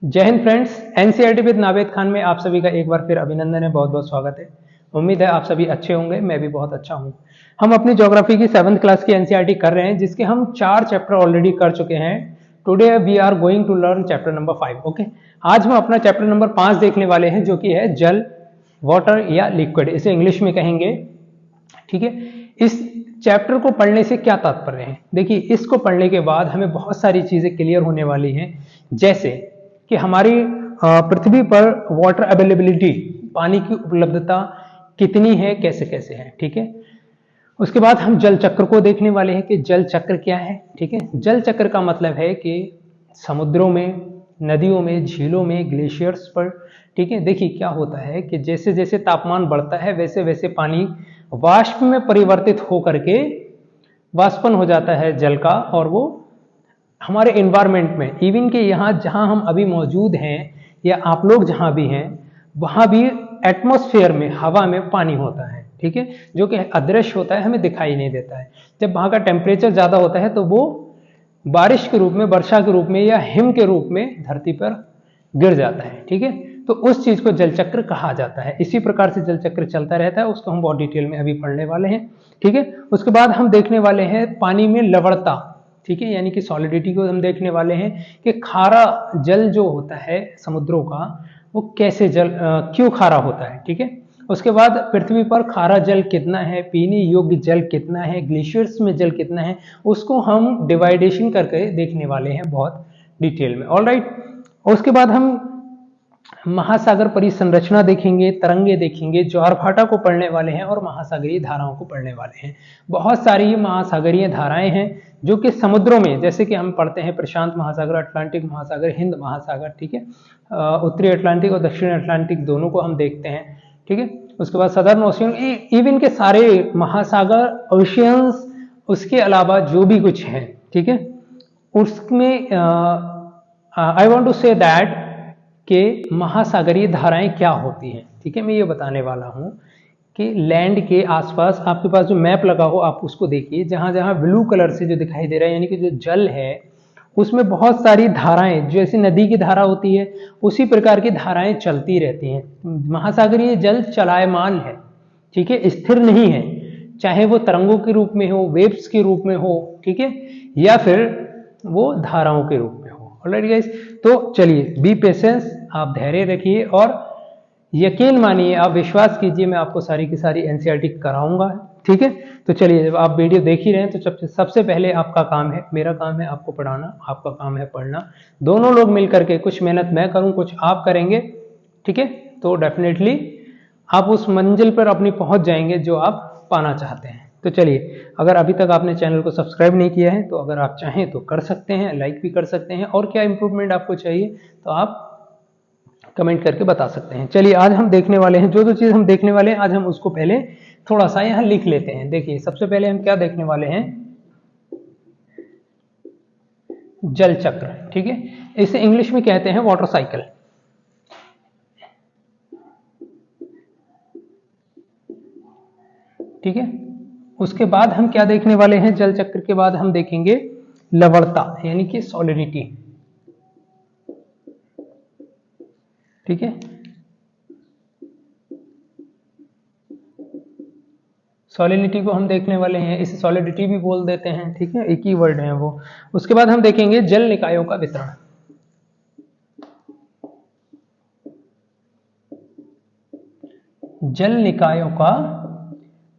जय Hind friends, NCERT with Naved Khan में आप सभी का एक बार फिर अभिनंदन है। बहुत बहुत स्वागत है। उम्मीद है आप सभी अच्छे होंगे, मैं भी बहुत अच्छा हूं। हम अपनी ज्योग्राफी की 7th क्लास की एनसीईआरटी कर रहे हैं, जिसके हम 4 चैप्टर ऑलरेडी कर चुके हैं। Today we are going to learn chapter number 5। Okay, आज हम अपना चैप्टर नंबर 5 देखने वाले हैं, जो कि है जल, वाटर या लिक्विड, इसे इंग्लिश में कहेंगे। ठीक है, इस चैप्टर को पढ़ने से क्या तात्पर्य है? देखिए, इसको पढ़ने के बाद हमें बहुत सारी चीजें क्लियर होने वाली हैं, जैसे कि हमारी पृथ्वी पर वाटर अवेलेबिलिटी, पानी की उपलब्धता कितनी है, कैसे कैसे है। ठीक है, उसके बाद हम जल चक्र को देखने वाले हैं कि जल चक्र क्या है। ठीक है, जल चक्र का मतलब है कि समुद्रों में, नदियों में, झीलों में, ग्लेशियर्स पर, ठीक है, देखिए क्या होता है कि जैसे जैसे तापमान बढ़ता है वैसे वैसे पानी वाष्प में परिवर्तित होकर के वाष्पन हो जाता है जल का, और वो हमारे एनवायरमेंट में, इवन के यहाँ जहाँ हम अभी मौजूद हैं या आप लोग जहाँ भी हैं, वहाँ भी एटमॉस्फेयर में, हवा में पानी होता है। ठीक है, जो कि अदृश्य होता है, हमें दिखाई नहीं देता है। जब वहाँ का टेम्परेचर ज़्यादा होता है तो वो बारिश के रूप में, वर्षा के रूप में या हिम के रूप में धरती पर गिर जाता है। ठीक है, तो उस चीज को जल चक्र कहा जाता है। इसी प्रकार से जल चक्र चलता रहता है, उसको हम बहुत डिटेल में अभी पढ़ने वाले हैं। ठीक है, उसके बाद हम देखने वाले हैं पानी में लवणता। ठीक है, यानी कि सॉलिडिटी को हम देखने वाले हैं कि खारा जल जो होता है समुद्रों का, वो कैसे क्यों खारा होता है। ठीक है, उसके बाद पृथ्वी पर खारा जल कितना है, पीने योग्य जल कितना है, ग्लेशियर्स में जल कितना है, उसको हम डिवाइडेशन करके देखने वाले हैं बहुत डिटेल में। ऑल राइट, उसके बाद हम महासागर परिसंरचना देखेंगे, तरंगे देखेंगे, ज्वार भाटा को पढ़ने वाले हैं और महासागरीय धाराओं को पढ़ने वाले हैं। बहुत सारी महासागरीय धाराएं हैं जो कि समुद्रों में, जैसे कि हम पढ़ते हैं प्रशांत महासागर, अटलांटिक महासागर, हिंद महासागर। ठीक है, उत्तरी अटलांटिक और दक्षिण अटलांटिक दोनों को हम देखते हैं। ठीक है, उसके बाद सदर्न ओशियन, इवन के सारे महासागर, ओशियंस, उसके अलावा जो भी कुछ है, ठीक है, उसमें I want to say that कि महासागरीय धाराएं क्या होती हैं। ठीक है, मैं ये बताने वाला हूं कि लैंड के आसपास आपके पास जो मैप लगा हो, आप उसको देखिए, जहां जहां ब्लू कलर से जो दिखाई दे रहा है, यानी कि जो जल है, उसमें बहुत सारी धाराएं, जैसे नदी की धारा होती है उसी प्रकार की धाराएं चलती रहती हैं। महासागरीय जल चलायमान है, ठीक है, स्थिर नहीं है, चाहे वो तरंगों के रूप में हो, वेव्स के रूप में हो, ठीक है, या फिर वो धाराओं के रूप में हो। ऑलराइट गाइस, तो चलिए, बी पेशेंस, आप धैर्य रखिए और यकीन मानिए, आप विश्वास कीजिए, मैं आपको सारी की सारी एनसीईआरटी कराऊंगा। ठीक है, तो चलिए, जब आप वीडियो देख ही रहे हैं तो सबसे पहले आपका काम है, मेरा काम है आपको पढ़ाना, आपका काम है पढ़ना। दोनों लोग मिलकर के, कुछ मेहनत मैं करूं, कुछ आप करेंगे, ठीक है, तो डेफिनेटली आप उस मंजिल पर अपनी पहुंच जाएंगे जो आप पाना चाहते हैं। तो चलिए, अगर अभी तक आपने चैनल को सब्सक्राइब नहीं किया है तो अगर आप चाहें तो कर सकते हैं, लाइक भी कर सकते हैं, और क्या इंप्रूवमेंट आपको चाहिए तो आप कमेंट करके बता सकते हैं। चलिए, आज हम देखने वाले हैं, जो जो चीज़ हम देखने वाले हैं आज हम उसको पहले थोड़ा सा यहाँ लिख लेते हैं। देखिए, सबसे पहले हम क्या देखने वाले हैं, जल चक्र। ठीक है, इसे इंग्लिश में कहते हैं वाटर साइकिल। ठीक है, उसके बाद हम क्या देखने वाले हैं, जल चक्र के बाद हम देखेंगे लवणता, यानी कि सॉलिडिटी। ठीक है, सॉलिडिटी को हम देखने वाले हैं, इसे सॉलिडिटी भी बोल देते हैं। ठीक है, एक ही वर्ड है वो। उसके बाद हम देखेंगे जल निकायों का वितरण। जल निकायों का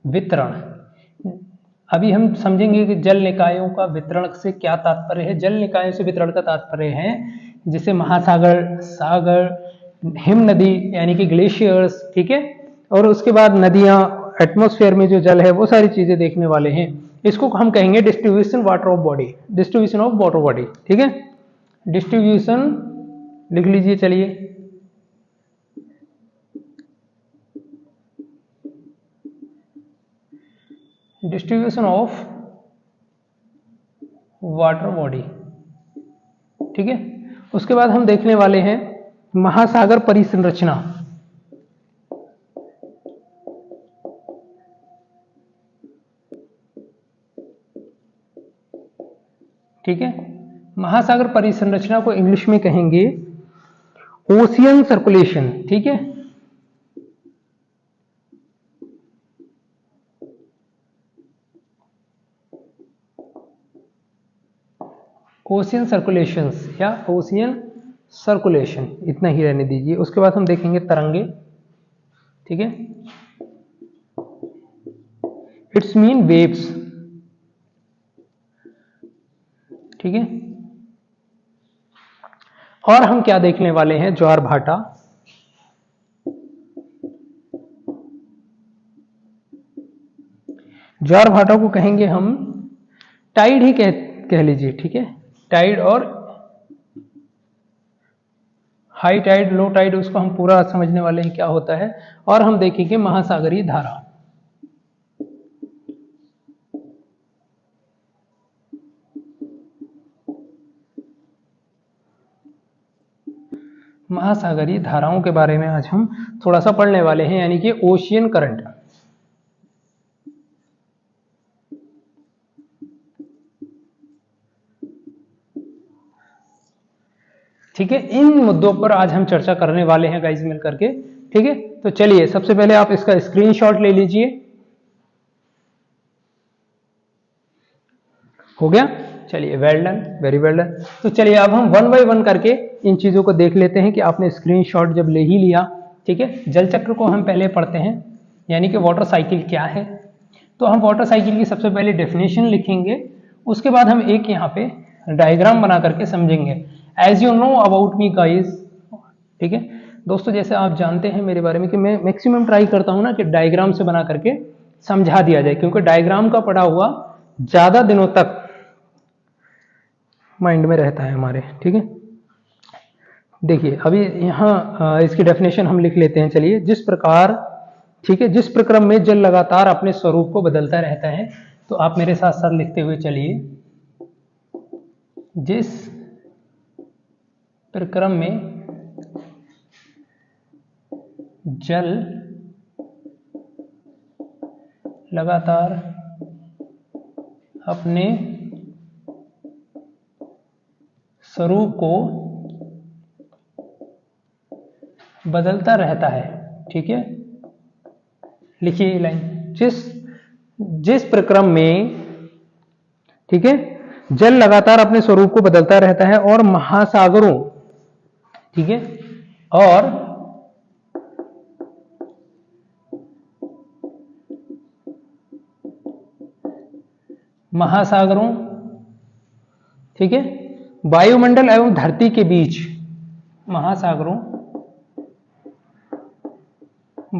वितरण, अभी हम समझेंगे कि जल निकायों का वितरण से क्या तात्पर्य है। जल निकायों से वितरण का तात्पर्य है जैसे महासागर, सागर, हिम नदी यानी कि ग्लेशियर्स, ठीक है, और उसके बाद नदियां, एटमॉस्फेयर में जो जल है, वो सारी चीजें देखने वाले हैं। इसको हम कहेंगे distribution water of body, distribution of water body. ठीक है, डिस्ट्रीब्यूशन लिख लीजिए। चलिए, डिस्ट्रीब्यूशन ऑफ वाटर बॉडी। ठीक है, उसके बाद हम देखने वाले हैं महासागर परिसंरचना। ठीक है, महासागर परिसंरचना को इंग्लिश में कहेंगे ओशियन सर्कुलेशन, ठीक है। ओशियन सर्कुलेशंस या ओशियन सर्कुलेशन, इतना ही रहने दीजिए। उसके बाद हम देखेंगे तरंगे, ठीक है। इट्स मीन वेव्स, ठीक है। और हम क्या देखने वाले हैं, ज्वार भाटा, ज्वार भाटा को कहेंगे हम टाइड ही कह लीजिए, ठीक है। टाइड और हाई टाइड, लो टाइड, उसको हम पूरा समझने वाले हैं क्या होता है। और हम देखेंगे महासागरीय धारा, महासागरीय धाराओं के बारे में आज हम थोड़ा सा पढ़ने वाले हैं, यानी कि ओशियन करंट। ठीक है, इन मुद्दों पर आज हम चर्चा करने वाले हैं गाइस मिल करके, ठीक है। तो चलिए सबसे पहले आप इसका स्क्रीनशॉट ले लीजिए। हो गया, चलिए, well done, very well done. तो चलिए अब हम वन बाय वन करके इन चीजों को देख लेते हैं कि आपने स्क्रीनशॉट जब ले ही लिया, ठीक है। जल चक्र को हम पहले पढ़ते हैं, यानी कि वाटर साइकिल क्या है। तो हम वाटर साइकिल की सबसे पहले डेफिनेशन लिखेंगे, उसके बाद हम एक यहाँ पे डायग्राम बना करके समझेंगे। As you know about me guys, ठीक है दोस्तों, जैसे आप जानते हैं मेरे बारे में कि मैं मैक्सिमम ट्राई करता हूं ना कि डायग्राम से बना करके समझा दिया जाए, क्योंकि डायग्राम का पढ़ा हुआ ज्यादा दिनों तक माइंड में रहता है हमारे, ठीक है। देखिए अभी यहाँ इसकी डेफिनेशन हम लिख लेते हैं, चलिए। जिस प्रकार, ठीक है, जिस प्रक्रम में जल लगातार अपने स्वरूप को बदलता रहता है, तो आप मेरे साथ साथ लिखते हुए चलिए। जिस प्रक्रम में जल लगातार अपने स्वरूप को बदलता रहता है, ठीक है। लिखिए ये लाइन, जिस प्रक्रम में, ठीक है, जल लगातार अपने स्वरूप को बदलता रहता है और महासागरों, ठीक है, और महासागरों, ठीक है, वायुमंडल एवं धरती के बीच, महासागरों,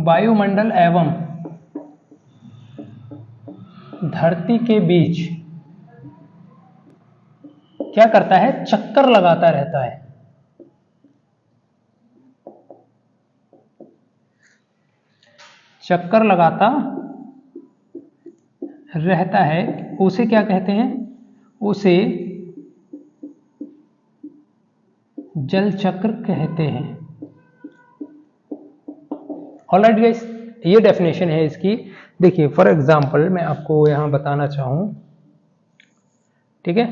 वायुमंडल एवं धरती के बीच क्या करता है, चक्कर लगाता रहता है। चक्कर लगाता रहता है, उसे क्या कहते हैं, उसे जल चक्र कहते हैं। ऑलराइट गाइस, ये डेफिनेशन है इसकी। देखिए फॉर एग्जांपल मैं आपको यहां बताना चाहूं, ठीक है,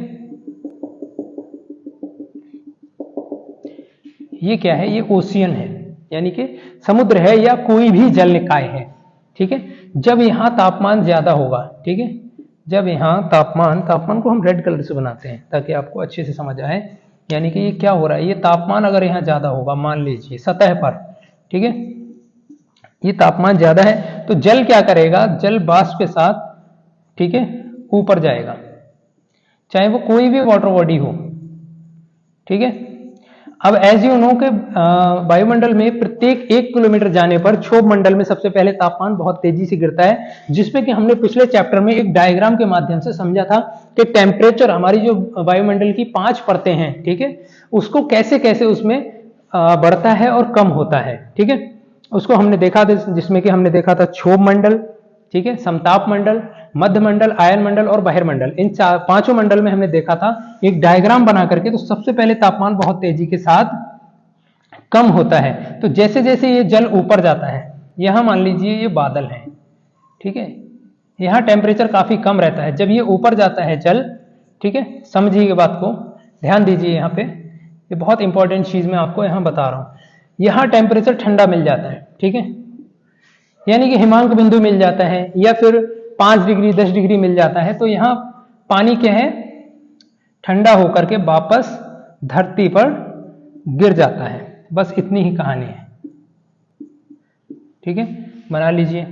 ये क्या है, ये ओशियन है, यानी कि समुद्र है या कोई भी जल निकाय है, ठीक है। जब यहां तापमान ज्यादा होगा, ठीक है, जब यहां तापमान को हम रेड कलर से बनाते हैं ताकि आपको अच्छे से समझ आए, यानी कि ये क्या हो रहा है, ये तापमान अगर यहां ज्यादा होगा, मान लीजिए सतह पर, ठीक है, ये तापमान ज्यादा है, तो जल क्या करेगा, जल वाष्प के साथ, ठीक है, ऊपर जाएगा, चाहे वो कोई भी वाटर बॉडी हो, ठीक है। अब एज यू नो के वायुमंडल में प्रत्येक 1 किलोमीटर जाने पर क्षोभ मंडल में सबसे पहले तापमान बहुत तेजी से गिरता है, जिसमें कि हमने पिछले चैप्टर में एक डायग्राम के माध्यम से समझा था कि टेम्परेचर, हमारी जो वायुमंडल की 5 परतें हैं, ठीक है, उसको कैसे कैसे उसमें बढ़ता है और कम होता है, ठीक है। उसको हमने देखा था, जिसमें कि हमने देखा था क्षोभ मंडल, ठीक है, समताप मंडल, मध्य मंडल, आयन मंडल और बहिर्मंडल। इन पांचों मंडल में हमने देखा था एक डायग्राम बना करके। तो सबसे पहले तापमान बहुत तेजी के साथ कम होता है, तो जैसे जैसे ये जल ऊपर जाता है, यहां मान लीजिए ये बादल है, ठीक है, यहां टेम्परेचर काफी कम रहता है। जब ये ऊपर जाता है जल, ठीक है, समझिए बात को, ध्यान दीजिए, यहाँ पे ये बहुत इंपॉर्टेंट चीज मैं आपको यहां बता रहा हूं। यहां टेम्परेचर ठंडा मिल जाता है, ठीक है, यानी कि हिमांक बिंदु मिल जाता है या फिर 5 डिग्री 10 डिग्री मिल जाता है, तो यहां पानी क्या है, ठंडा होकर के वापस धरती पर गिर जाता है। बस इतनी ही कहानी है, ठीक है, बना लीजिए।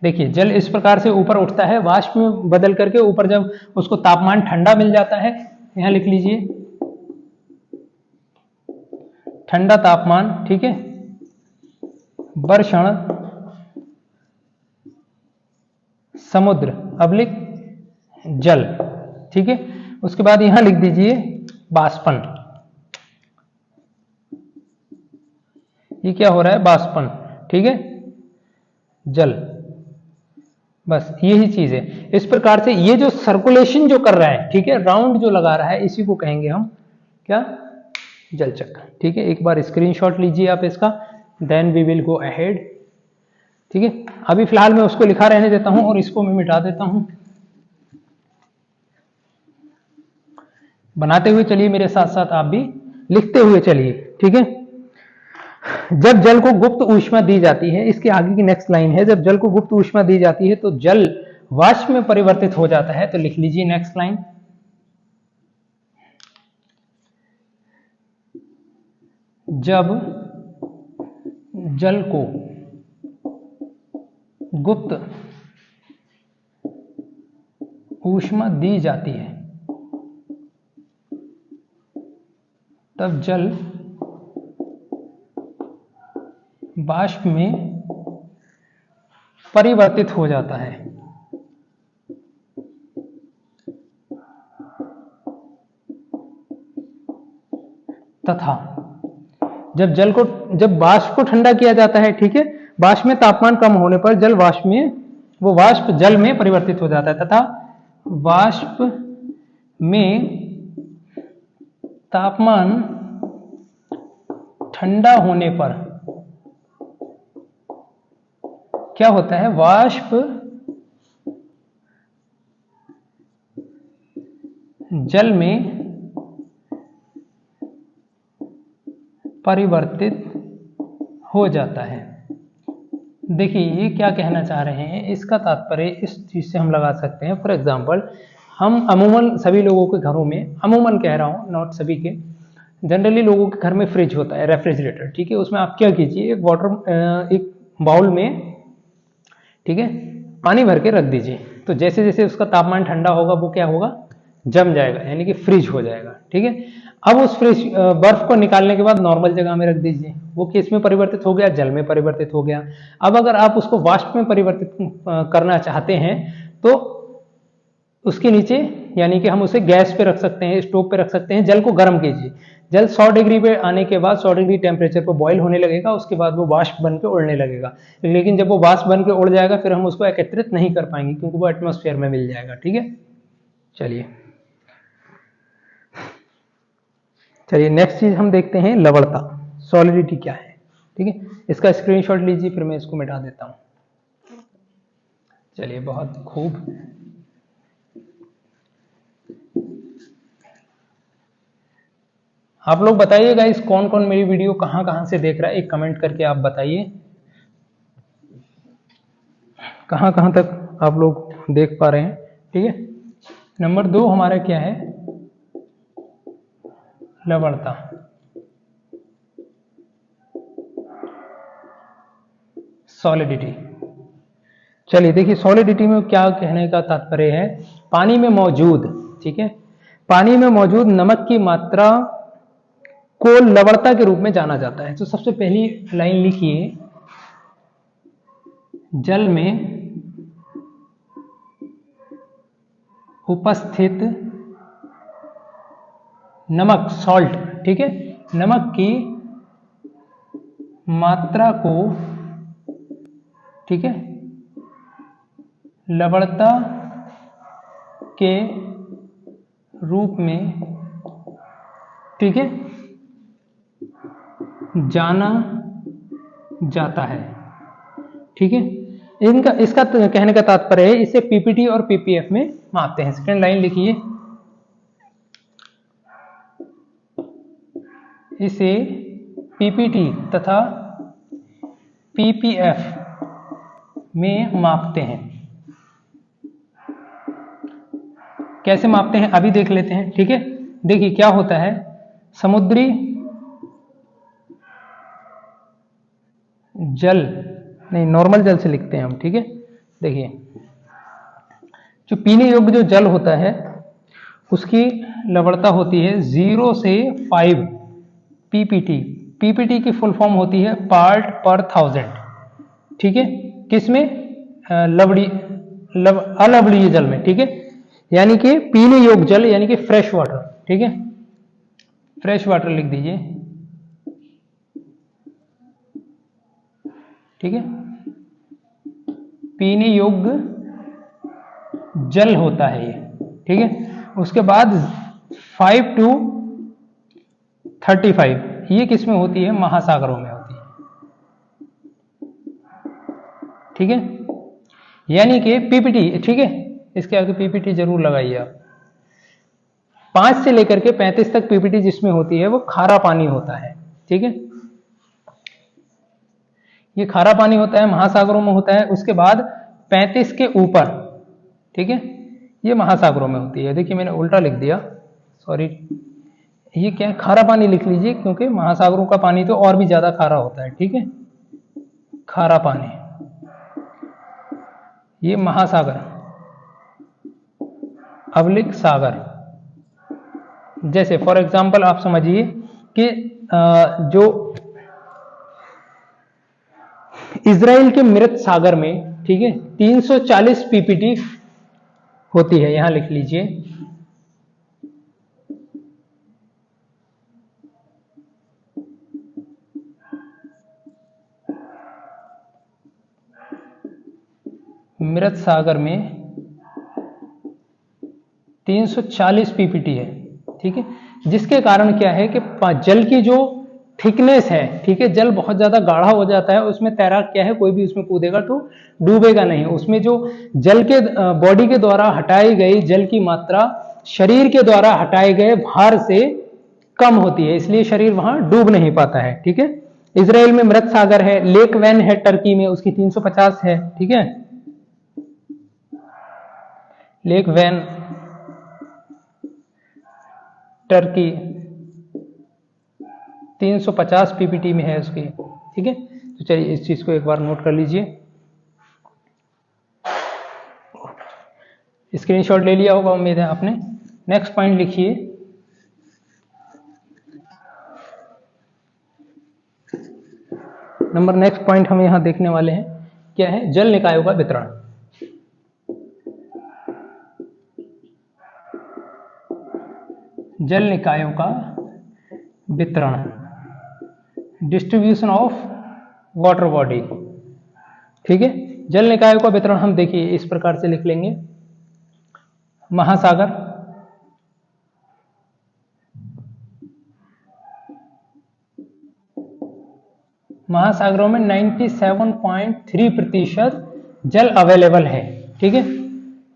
देखिए जल इस प्रकार से ऊपर उठता है, वाष्प में बदल करके ऊपर जब उसको तापमान ठंडा मिल जाता है, यहां लिख लीजिए ठंडा तापमान, ठीक है, वर्षण समुद्र अवलिक जल, ठीक है। उसके बाद यहां लिख दीजिए बाष्पन। ये क्या हो रहा है, बाष्पन, ठीक है, जल, बस यही चीज है। इस प्रकार से ये जो सर्कुलेशन जो कर रहा है, ठीक है, राउंड जो लगा रहा है, इसी को कहेंगे हम क्या, जल चक्र, ठीक है। एक बार स्क्रीनशॉट लीजिए आप इसका, then we will go ahead, ठीक है। अभी फिलहाल मैं उसको लिखा रहने देता हूं और इसको मैं मिटा देता हूं। बनाते हुए चलिए मेरे साथ साथ, आप भी लिखते हुए चलिए, ठीक है। जब जल को गुप्त ऊष्मा दी जाती है, इसके आगे की नेक्स्ट लाइन है, जब जल को गुप्त ऊष्मा दी जाती है तो जल वाष्प में परिवर्तित हो जाता है। तो लिख लीजिए नेक्स्ट लाइन, जब जल को गुप्त ऊष्मा दी जाती है तब जल वाष्प में परिवर्तित हो जाता है। तथा जब वाष्प को ठंडा किया जाता है, ठीक है, वाष्प में तापमान कम होने पर जल वाष्प जल में परिवर्तित हो जाता है, तथा वाष्प में तापमान ठंडा होने पर क्या होता है, वाष्प जल में परिवर्तित हो जाता है। देखिए ये क्या कहना चाह रहे हैं, इसका तात्पर्य इस चीज से हम लगा सकते हैं। फॉर एग्जांपल, हम अमूमन सभी लोगों के घरों में, अमूमन कह रहा हूं, नॉट सभी के, जनरली लोगों के घर में फ्रिज होता है, रेफ्रिजरेटर, ठीक है। उसमें आप क्या कीजिए, एक बाउल में, ठीक है, पानी भर के रख दीजिए। तो जैसे जैसे उसका तापमान ठंडा होगा वो क्या होगा, जम जाएगा, यानी कि फ्रीज हो जाएगा, ठीक है। अब उस फ्रिज बर्फ को निकालने के बाद नॉर्मल जगह में रख दीजिए, वो किस में परिवर्तित हो गया, जल में परिवर्तित हो गया। अब अगर आप उसको वाष्प में परिवर्तित करना चाहते हैं तो उसके नीचे, यानी कि हम उसे गैस पे रख सकते हैं, स्टोव पे रख सकते हैं, जल को गर्म कीजिए। जल 100 डिग्री पे आने के बाद 100 डिग्री टेम्परेचर पर बॉईल होने लगेगा, उसके बाद वो वाष्प बन के उड़ने लगेगा। लेकिन जब वो वाष्प बन के उड़ जाएगा फिर हम उसको एकत्रित नहीं कर पाएंगे, क्योंकि वो एटमॉस्फेयर में मिल जाएगा, ठीक है। चलिए नेक्स्ट चीज हम देखते हैं, लवणता, सॉलिडिटी क्या है, ठीक है। इसका स्क्रीनशॉट लीजिए, फिर मैं इसको मिटा देता हूं। चलिए बहुत खूब, आप लोग बताइएगा इस कौन कौन मेरी वीडियो कहां कहां से देख रहा है, एक कमेंट करके आप बताइए कहां कहां तक आप लोग देख पा रहे हैं, ठीक है। नंबर 2 हमारा क्या है, लवणता। सॉलिडिटी, चलिए देखिए सॉलिडिटी में क्या कहने का तात्पर्य है, पानी में मौजूद, ठीक है, पानी में मौजूद नमक की मात्रा को लवणता के रूप में जाना जाता है। तो सबसे पहली लाइन लिखिए, जल में उपस्थित नमक, सॉल्ट, ठीक है, नमक की मात्रा को, ठीक है, लवणता के रूप में, ठीक है, जाना जाता है, ठीक है। इनका इसका कहने का तात्पर्य है इसे पीपीटी और पीपीएफ में मापते हैं। सेकंड लाइन लिखिए, इसे पीपीटी तथा पीपीएफ में मापते हैं। कैसे मापते हैं अभी देख लेते हैं, ठीक है। देखिए क्या होता है, समुद्री जल, नहीं नॉर्मल जल से लिखते हैं हम, ठीक है। देखिए जो पीने योग्य जो जल होता है उसकी लवणता होती है 0 से 5 पीपीटी। पीपीटी की फुल फॉर्म होती है पार्ट पर थाउजेंड, ठीक है। किसमें? अलवणीय जल में, ठीक है। यानी कि पीने योग्य जल यानी कि फ्रेश वाटर, ठीक है। फ्रेश वाटर लिख दीजिए, ठीक है। पीने योग्य जल होता है ये, ठीक है। उसके बाद 5 to 35 ये किस में होती है? महासागरों में होती है, ठीक है। यानी कि पीपीटी, ठीक है, इसके आगे पीपीटी जरूर लगाइए आप। 5 से लेकर के 35 तक पीपीटी जिसमें होती है वो खारा पानी होता है, ठीक है। ये खारा पानी होता है, महासागरों में होता है। उसके बाद 35 के ऊपर, ठीक है, ये महासागरों में होती है। देखिए मैंने उल्टा लिख दिया, सॉरी। ये क्या है? खारा पानी लिख लीजिए, क्योंकि महासागरों का पानी तो और भी ज्यादा खारा होता है, ठीक है। खारा पानी, ये महासागर, अवलिक सागर। जैसे फॉर एग्जांपल आप समझिए कि जो इजराइल के मृत सागर में, ठीक है, 340 पीपीटी होती है। यहां लिख लीजिए, मृत सागर में 340 पीपीटी है, ठीक है। जिसके कारण क्या है कि जल की जो थिकनेस है, ठीक है, जल बहुत ज्यादा गाढ़ा हो जाता है। उसमें तैराक क्या है, कोई भी उसमें कूदेगा तो डूबेगा नहीं। उसमें जो जल के बॉडी के द्वारा हटाई गई जल की मात्रा शरीर के द्वारा हटाए गए भार से कम होती है, इसलिए शरीर वहां डूब नहीं पाता है, ठीक है। इजराइल में मृत सागर है। लेक वैन है टर्की में, उसकी 350 है, ठीक है। लेक वैन टर्की 350 पीपीटी में है उसकी, ठीक है। तो चलिए इस चीज को एक बार नोट कर लीजिए। स्क्रीनशॉट ले लिया होगा उम्मीद है आपने। नेक्स्ट पॉइंट लिखिए, नेक्स्ट पॉइंट हम यहां देखने वाले हैं, क्या है? जल निकायों का वितरण। जल निकायों का वितरण, डिस्ट्रीब्यूशन ऑफ वाटर बॉडी, ठीक है। जल निकायों का वितरण हम देखिए इस प्रकार से लिख लेंगे। महासागर, महासागरों में 97.3% जल अवेलेबल है, ठीक है।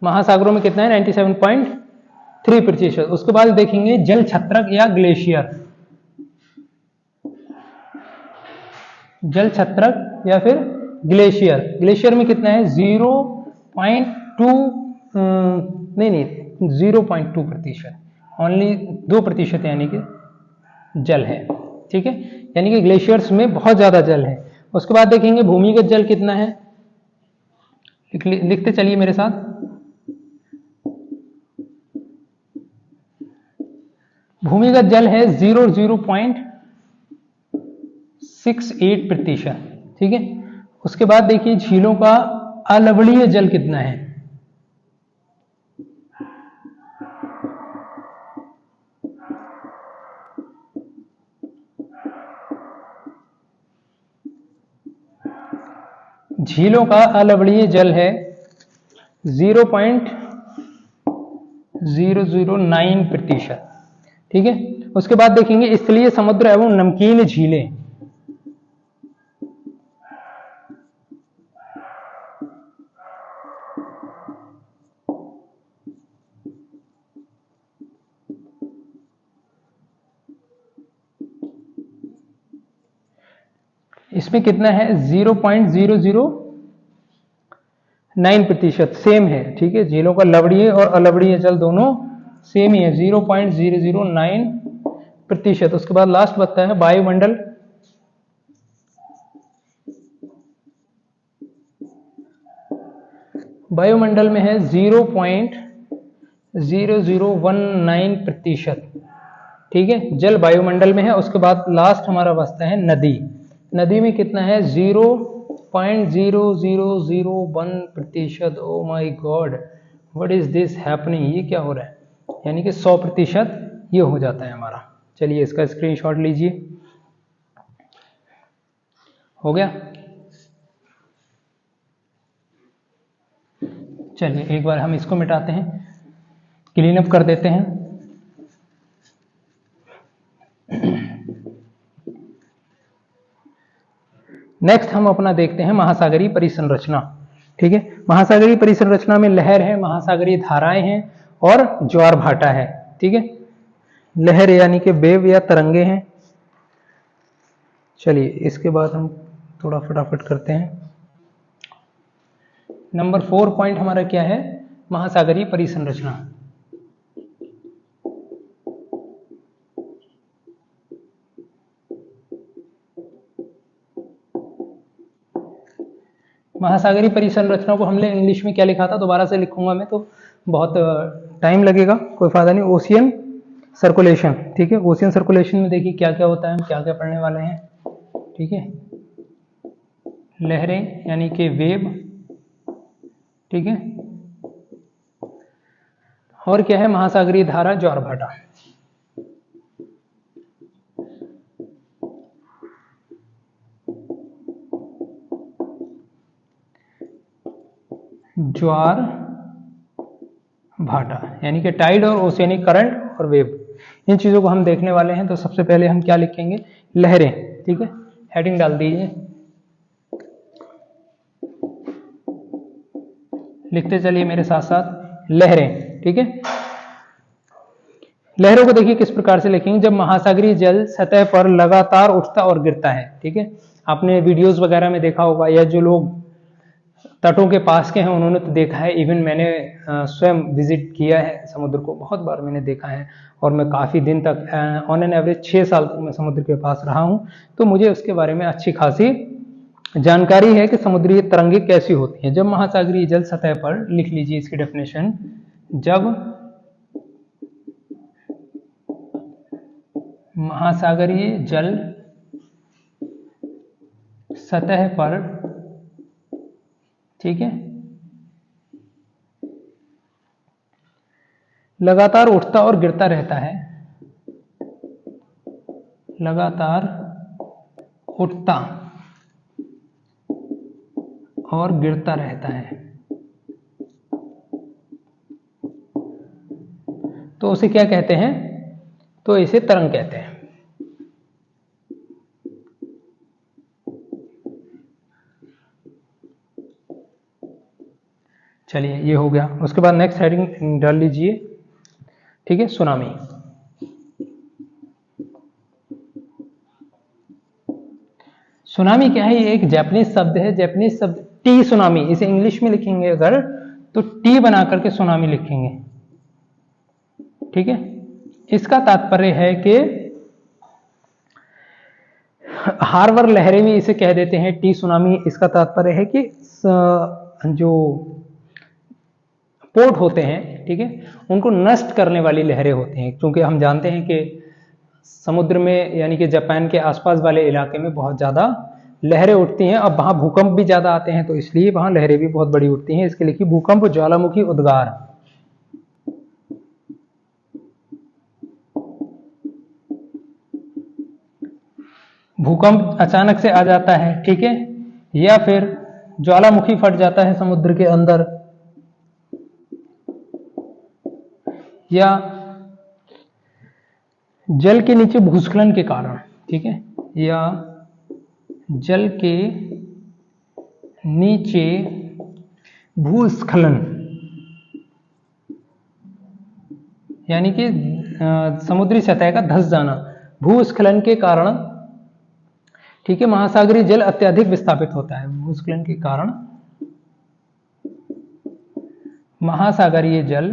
महासागरों में कितना है? 97.3%। उसके बाद देखेंगे जल छत्रक या ग्लेशियर। जल छत्रक या फिर ग्लेशियर। ग्लेशियर में कितना है? 0.2 नहीं 0.2%, ओनली 2% यानी कि जल है, ठीक है। यानी कि ग्लेशियर्स में बहुत ज्यादा जल है। उसके बाद देखेंगे भूमिगत जल कितना है, लिखते चलिए मेरे साथ। भूमिगत जल है 0.68%, ठीक है। उसके बाद देखिए झीलों का अलवणीय जल कितना है। झीलों का अलवणीय जल है 0.009%, ठीक है। उसके बाद देखेंगे स्थलीय समुद्र एवं नमकीन झीलें। इसमें कितना है 0.009%, सेम है। ठीक है, झीलों का लवणीय और अलवणीय जल दोनों सेम ही है, 0.009%। उसके बाद लास्ट बताया है वायुमंडल। वायुमंडल में है 0.0019%। ठीक है, जल वायुमंडल में है। उसके बाद लास्ट हमारा बचता है नदी। नदी में कितना है 0.0001%। Oh my god, what is this happening, ये क्या हो रहा है, यानी कि 100% ये हो जाता है हमारा। चलिए इसका स्क्रीनशॉट लीजिए। हो गया। चलिए एक बार हम इसको मिटाते हैं, क्लीन अप कर देते हैं। नेक्स्ट हम अपना देखते हैं महासागरीय परिसंरचना। ठीक है, महासागरीय परिसंरचना में लहर है, महासागरीय धाराएं हैं और ज्वार भाटा है। ठीक है, लहर यानी कि वेव या तरंगे हैं। चलिए इसके बाद हम थोड़ा फटाफट करते हैं। नंबर 4 पॉइंट हमारा क्या है, महासागरीय परिसंरचना। महासागरीय परिसंरचना को हमने इंग्लिश में क्या लिखा था, दोबारा से लिखूंगा मैं तो बहुत टाइम लगेगा, कोई फायदा नहीं। Ocean circulation. ठीक है, ओशियन सर्कुलेशन में देखिए क्या क्या होता है, हम क्या क्या पढ़ने वाले हैं। ठीक है, लहरें यानी कि वेव। ठीक है, और क्या है, महासागरीय धारा, ज्वार भाटा। ज्वार भाटा यानी कि टाइड और ओशियनिक करंट और वेव, इन चीजों को हम देखने वाले हैं। तो सबसे पहले हम क्या लिखेंगे, लहरें। ठीक है, हेडिंग डाल दीजिए, लिखते चलिए मेरे साथ साथ, लहरें। ठीक है, लहरों को देखिए किस प्रकार से लिखेंगे, जब महासागरीय जल सतह पर लगातार उठता और गिरता है। ठीक है, आपने वीडियोस वगैरह में देखा होगा, या जो लोग तटों के पास के हैं उन्होंने तो देखा है। इवन मैंने स्वयं विजिट किया है समुद्र को, बहुत बार मैंने देखा है, और मैं काफ़ी दिन तक ऑन एन एवरेज 6 साल तक मैं समुद्र के पास रहा हूँ, तो मुझे उसके बारे में अच्छी खासी जानकारी है कि समुद्री तरंगे कैसी होती हैं। जब महासागरीय जल सतह पर, लिख लीजिए इसकी डेफिनेशन, जब महासागरीय जल सतह पर, ठीक है, लगातार उठता और गिरता रहता है, लगातार उठता और गिरता रहता है, तो उसे क्या कहते हैं, तो इसे तरंग कहते हैं। चलिए ये हो गया। उसके बाद नेक्स्ट हेडिंग डाल लीजिए। ठीक है, सुनामी। सुनामी क्या है, ये एक जापानीज शब्द है, जापानीज शब्द टी सुनामी, इसे इंग्लिश में लिखेंगे अगर तो टी बना करके सुनामी लिखेंगे। ठीक है, इसका तात्पर्य है कि हार्बर लहरें भी इसे कह देते हैं, टी सुनामी। इसका तात्पर्य है कि जो पोर्ट होते हैं, ठीक है, उनको नष्ट करने वाली लहरें होती हैं, क्योंकि हम जानते हैं कि समुद्र में यानी कि जापान के आसपास वाले इलाके में बहुत ज़्यादा लहरें उठती हैं। अब वहाँ भूकंप भी ज़्यादा आते हैं, तो इसलिए वहाँ लहरें भी बहुत बड़ी उठती हैं। इसके लिखिए भूकंप, ज्वालामुखी, उद्गार। भूकंप अचानक से आ जाता है, ठीक है, या फिर ज्वालामुखी फट जाता है समुद्र के अंदर, या जल के नीचे भूस्खलन के कारण, ठीक है, या जल के नीचे भूस्खलन, यानी कि समुद्री सतह का धंस जाना, भूस्खलन के कारण। ठीक है, महासागरीय जल अत्यधिक विस्थापित होता है, भूस्खलन के कारण महासागरीय जल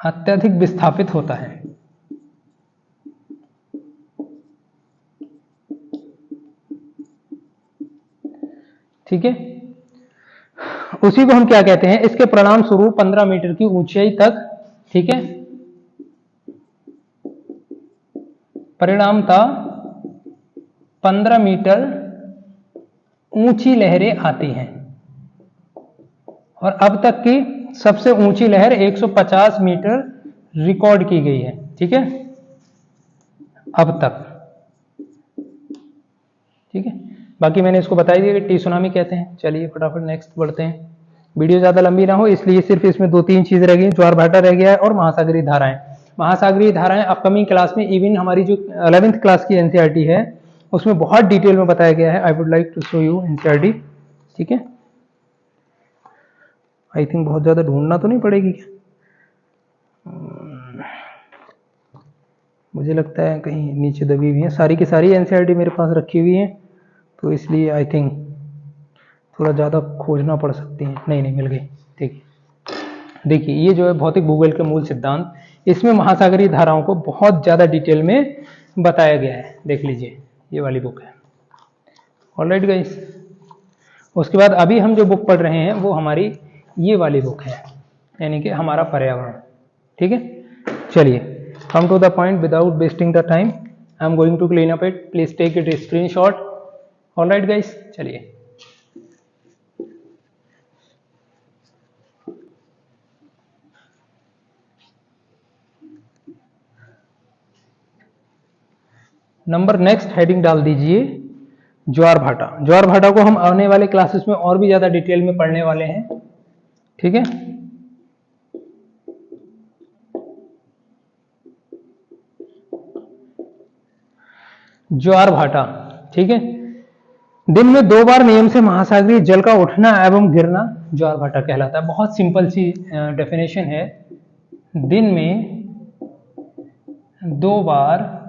अत्यधिक विस्थापित होता है। ठीक है, उसी को हम क्या कहते हैं, इसके परिणाम स्वरूप 15 मीटर की ऊंचाई तक, ठीक है, परिणाम था 15 मीटर ऊंची लहरें आती हैं और अब तक की सबसे ऊंची लहर 150 मीटर रिकॉर्ड की गई है। ठीक है, अब तक। ठीक है, बाकी मैंने इसको बता दिया कि टी सुनामी कहते हैं। चलिए फटाफट नेक्स्ट बढ़ते हैं, वीडियो ज्यादा लंबी ना हो इसलिए सिर्फ इसमें 2-3 चीजें रह गई, ज्वार भाटा रह गया है और महासागरीय धाराएं। महासागरीय धाराएं अपकमिंग क्लास में, इवन हमारी जो 11th क्लास की एनसीईआरटी है उसमें बहुत डिटेल में बताया गया है। I would like to show you NCERT. ठीक है, आई थिंक बहुत ज्यादा ढूंढना तो नहीं पड़ेगी क्या, मुझे लगता है कहीं नीचे दबी हुई है, सारी की सारी एनसीईआरटी मेरे पास रखी हुई है तो इसलिए आई थिंक थोड़ा ज़्यादा खोजना पड़ सकती है। नहीं मिल गई। ठीक है, देखिए ये जो है भौतिक भूगोल के मूल सिद्धांत, इसमें महासागरीय धाराओं को बहुत ज़्यादा डिटेल में बताया गया है। देख लीजिए ये वाली बुक है। ऑलराइट गाइस, उसके बाद अभी हम जो बुक पढ़ रहे हैं वो हमारी ये वाली बुक है, यानी कि हमारा पर्यावरण। ठीक है, चलिए come to the point without wasting the time. I am going to clean up it. Please take it screenshot. All right guys, चलिए नंबर नेक्स्ट हेडिंग डाल दीजिए ज्वार भाटा। ज्वार भाटा को हम आने वाले क्लासेस में और भी ज्यादा डिटेल में पढ़ने वाले हैं। ठीक है, ज्वार भाटा। ठीक है, दिन में 2 बार नियम से महासागरीय जल का उठना एवं गिरना ज्वार भाटा कहलाता है। बहुत सिंपल सी डेफिनेशन है, दिन में 2 बार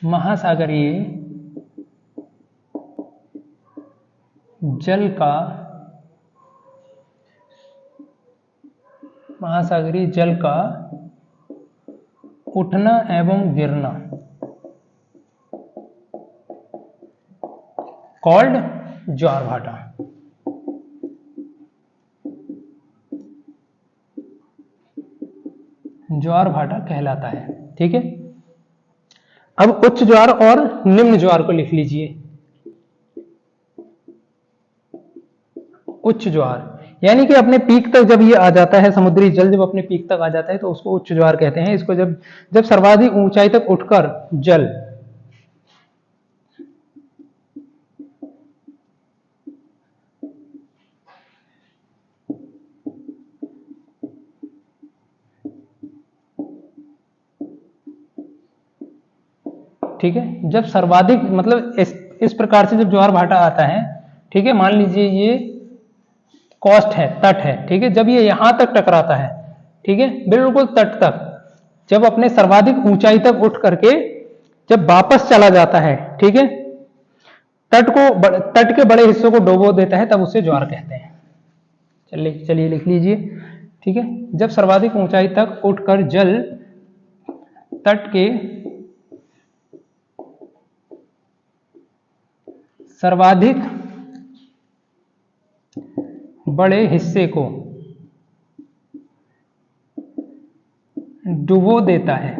महासागरीय जल का उठना एवं गिरना कॉल्ड ज्वार भाटा। ज्वार भाटा कहलाता है। ठीक है, अब उच्च ज्वार और निम्न ज्वार को लिख लीजिए। उच्च ज्वार यानी कि अपने पीक तक जब ये आ जाता है, समुद्री जल जब अपने पीक तक आ जाता है तो उसको उच्च ज्वार कहते हैं। इसको जब सर्वाधिक ऊंचाई तक उठकर जल ठीक है, जब सर्वाधिक मतलब इस प्रकार से जब ज्वार भाटा आता है, ठीक है, मान लीजिए ये कोस्ट है, तट है, ठीक है, जब ये यहां तक टकराता है, ठीक है, बिल्कुल तट तक, जब अपने सर्वाधिक ऊंचाई तक उठ करके जब वापस चला जाता है, ठीक है, तट के बड़े हिस्सों को डुबो देता है, तब उसे ज्वार कहते हैं। चलिए लिख लीजिए। ठीक है, जब सर्वाधिक ऊंचाई तक उठकर जल तट के सर्वाधिक बड़े हिस्से को डुबो देता है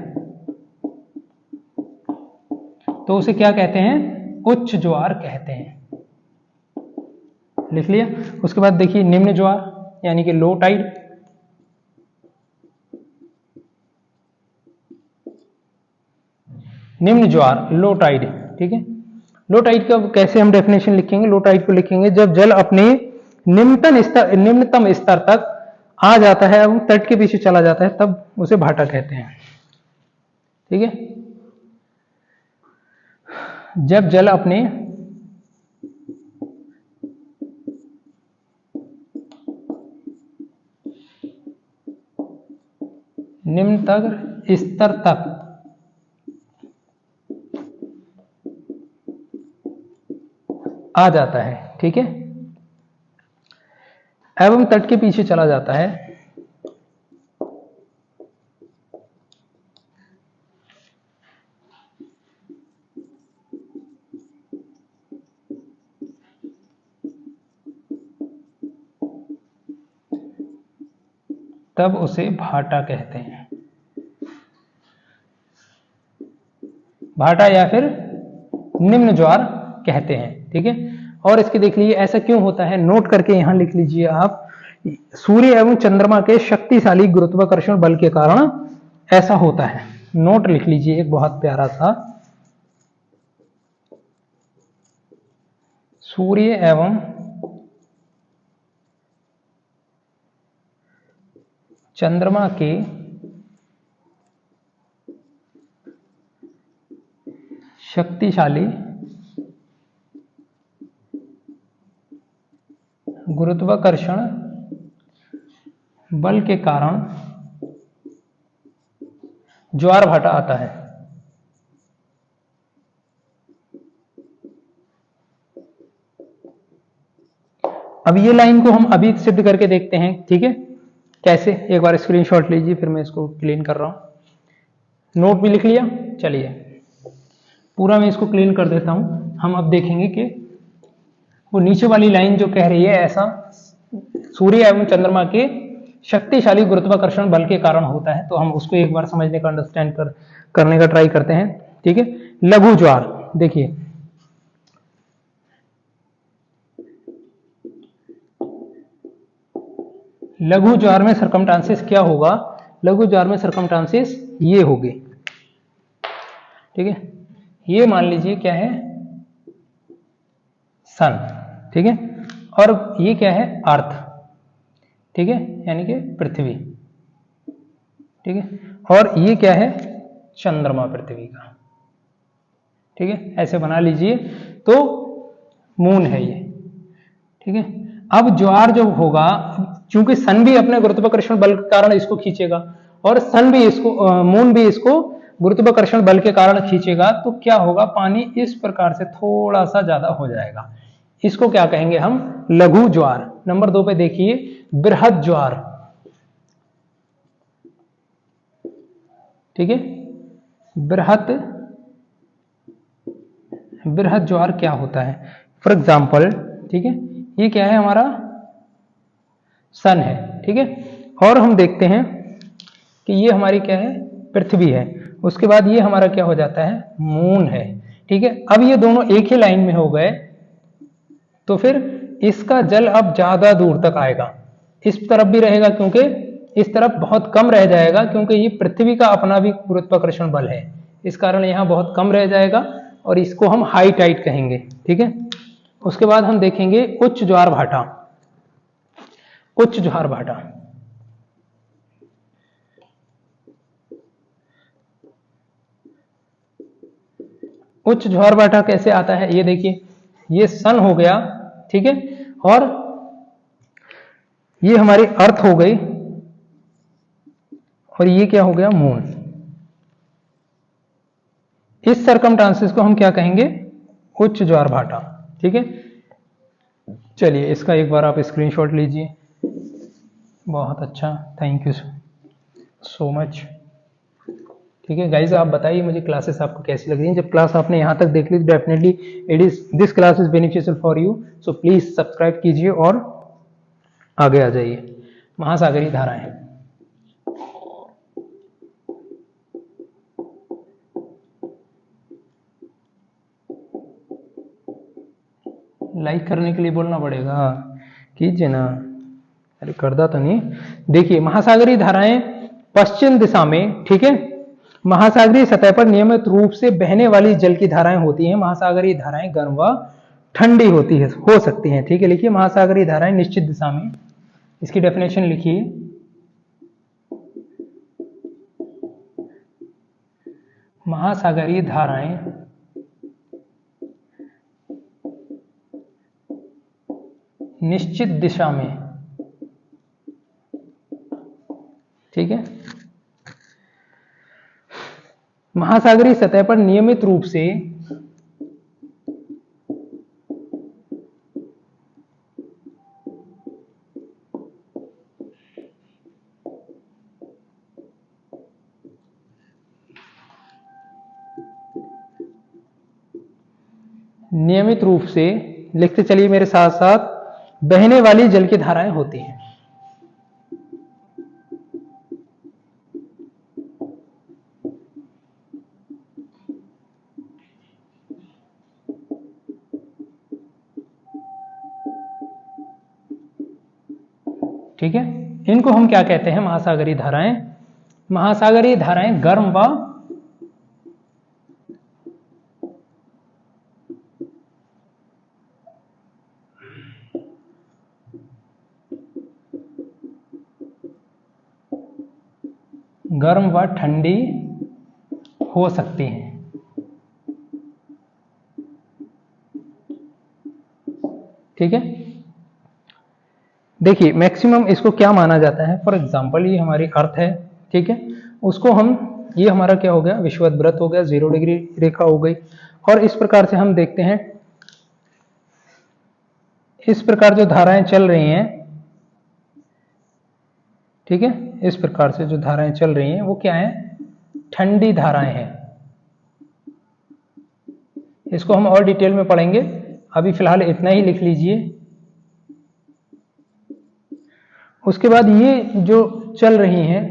तो उसे क्या कहते हैं, उच्च ज्वार कहते हैं। लिख लिया। उसके बाद देखिए निम्न ज्वार यानी कि लो टाइड। निम्न ज्वार लो टाइड। ठीक है, लो टाइड का कैसे हम डेफिनेशन लिखेंगे, लो टाइड को लिखेंगे जब जल अपने निम्नतम स्तर तक आ जाता है, वो तट के पीछे चला जाता है, तब उसे भाटा कहते हैं। ठीक है, जब जल अपने निम्नतर स्तर तक आ जाता है, ठीक है, एवं तट के पीछे चला जाता है, तब उसे भाटा कहते हैं। भाटा या फिर निम्न ज्वार कहते हैं, ठीक है। और इसके देख लीजिए ऐसा क्यों होता है, नोट करके यहां लिख लीजिए आप, सूर्य एवं चंद्रमा के शक्तिशाली गुरुत्वाकर्षण बल के कारण ऐसा होता है। नोट लिख लीजिए एक बहुत प्यारा सा, सूर्य एवं चंद्रमा के शक्तिशाली गुरुत्वाकर्षण बल के कारण ज्वार भाटा आता है। अब ये लाइन को हम अभी सिद्ध करके देखते हैं, ठीक है, कैसे, एक बार स्क्रीनशॉट लीजिए, फिर मैं इसको क्लीन कर रहा हूं। नोट भी लिख लिया, चलिए पूरा मैं इसको क्लीन कर देता हूं। हम अब देखेंगे कि वो नीचे वाली लाइन जो कह रही है ऐसा सूर्य एवं चंद्रमा के शक्तिशाली गुरुत्वाकर्षण बल के कारण होता है, तो हम उसको एक बार समझने का अंडरस्टैंड करने का ट्राई करते हैं, ठीक है। लघु ज्वार, देखिए लघु ज्वार में सरकमस्टांसेस क्या होगा, लघु ज्वार में सरकमस्टांसेस ये होगी, ठीक है। ये मान लीजिए क्या है, सन, ठीक है, और ये क्या है, अर्थ, ठीक है, यानी कि पृथ्वी, ठीक है, और ये क्या है, चंद्रमा पृथ्वी का, ठीक है, ऐसे बना लीजिए। तो मून है ये, ठीक है। अब ज्वार जो होगा, क्योंकि सन भी अपने गुरुत्वाकर्षण बल के कारण इसको खींचेगा और सन भी इसको, मून भी इसको गुरुत्वाकर्षण बल के कारण खींचेगा, तो क्या होगा, पानी इस प्रकार से थोड़ा सा ज्यादा हो जाएगा। इसको क्या कहेंगे हम, लघु ज्वार। नंबर 2 पे देखिए बृहद ज्वार, ठीक है। बृहद ज्वार क्या होता है, फॉर एग्जाम्पल, ठीक है, ये क्या है, हमारा सन है, ठीक है, और हम देखते हैं कि ये हमारी क्या है, पृथ्वी है, उसके बाद ये हमारा क्या हो जाता है, मून है, ठीक है। अब ये दोनों एक ही लाइन में हो गए, तो फिर इसका जल अब ज्यादा दूर तक आएगा, इस तरफ भी रहेगा क्योंकि इस तरफ बहुत कम रह जाएगा, क्योंकि ये पृथ्वी का अपना भी गुरुत्वाकर्षण बल है, इस कारण यहां बहुत कम रह जाएगा और इसको हम हाई टाइड कहेंगे, ठीक है। उसके बाद हम देखेंगे उच्च ज्वार भाटा। उच्च ज्वार भाटा, उच्च ज्वार भाटा कैसे आता है, ये देखिए, ये सन हो गया, ठीक है, और ये हमारी अर्थ हो गई और ये क्या हो गया, मून। इस सरकमस्टांसेस को हम क्या कहेंगे, उच्च ज्वार भाटा, ठीक है। चलिए इसका एक बार आप स्क्रीनशॉट लीजिए, बहुत अच्छा, थैंक यू सो मच, ठीक है। गाइज आप बताइए मुझे क्लासेस आपको कैसी लग रही हैं, जब क्लास आपने यहाँ तक देख ली definitely it is this class is beneficial for you, so please subscribe कीजिए और आगे आ जाइए। महासागरीय धाराएं, लाइक करने के लिए बोलना पड़ेगा, कीजिए ना, अरे करदा तो नहीं। देखिए महासागरीय धाराएं पश्चिम दिशा में, ठीक है, महासागरीय सतह पर नियमित रूप से बहने वाली जल की धाराएं होती हैं। महासागरीय धाराएं गर्म व ठंडी होती है, हो सकती हैं, ठीक है। लिखिए महासागरीय धाराएं निश्चित दिशा में, इसकी डेफिनेशन लिखिए, महासागरीय धाराएं निश्चित दिशा में, ठीक है, महासागरीय सतह पर नियमित रूप से लिखते चलिए मेरे साथ साथ, बहने वाली जल की धाराएं होती हैं। ठीक है, इनको हम क्या कहते हैं? महासागरीय धाराएं। महासागरीय धाराएं गर्म व ठंडी हो सकती हैं। ठीक है, देखिए मैक्सिमम इसको क्या माना जाता है? फॉर एग्जांपल ये हमारी अर्थ है, ठीक है, उसको हम, ये हमारा क्या हो गया? विषुवत व्रत हो गया, 0 डिग्री रेखा हो गई। और इस प्रकार से हम देखते हैं, इस प्रकार जो धाराएं चल रही हैं, ठीक है, इस प्रकार से जो धाराएं चल रही हैं वो क्या है? ठंडी धाराएं हैं। इसको हम और डिटेल में पढ़ेंगे, अभी फिलहाल इतना ही लिख लीजिए। उसके बाद ये जो चल रही हैं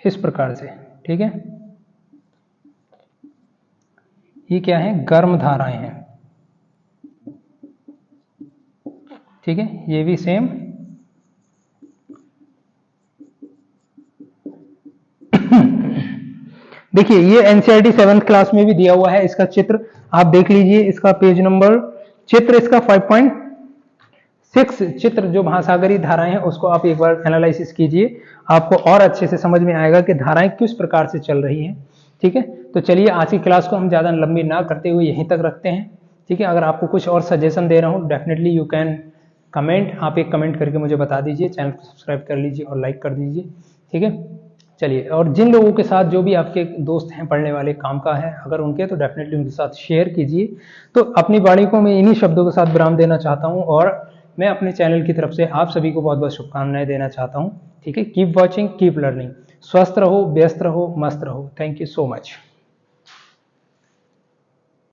इस प्रकार से, ठीक है, ये क्या है? गर्म धाराएं हैं। ठीक है, ये भी सेम। देखिए ये एनसीईआरटी 7th क्लास में भी दिया हुआ है, इसका चित्र आप देख लीजिए, इसका पेज नंबर, चित्र इसका 5.6 चित्र जो महासागरीय धाराएं हैं उसको आप एक बार एनालिसिस कीजिए, आपको और अच्छे से समझ में आएगा कि धाराएं किस प्रकार से चल रही हैं। ठीक है, तो चलिए आज की क्लास को हम ज़्यादा लंबी ना करते हुए यहीं तक रखते हैं। ठीक है, अगर आपको कुछ और सजेशन दे रहा हूँ, डेफिनेटली यू कैन कमेंट, आप एक कमेंट करके मुझे बता दीजिए, चैनल को सब्सक्राइब कर लीजिए और लाइक कर दीजिए। ठीक है, चलिए, और जिन लोगों के साथ जो भी आपके दोस्त हैं पढ़ने वाले काम का है, अगर उनके, तो डेफिनेटली उनके साथ शेयर कीजिए। तो अपनी वाणी को मैं इन्हीं शब्दों के साथ विराम देना चाहता हूं और मैं अपने चैनल की तरफ से आप सभी को बहुत बहुत शुभकामनाएं देना चाहता हूं। ठीक है, कीप वॉचिंग, कीप लर्निंग। स्वस्थ रहो, व्यस्त रहो, मस्त रहो। Thank you so much.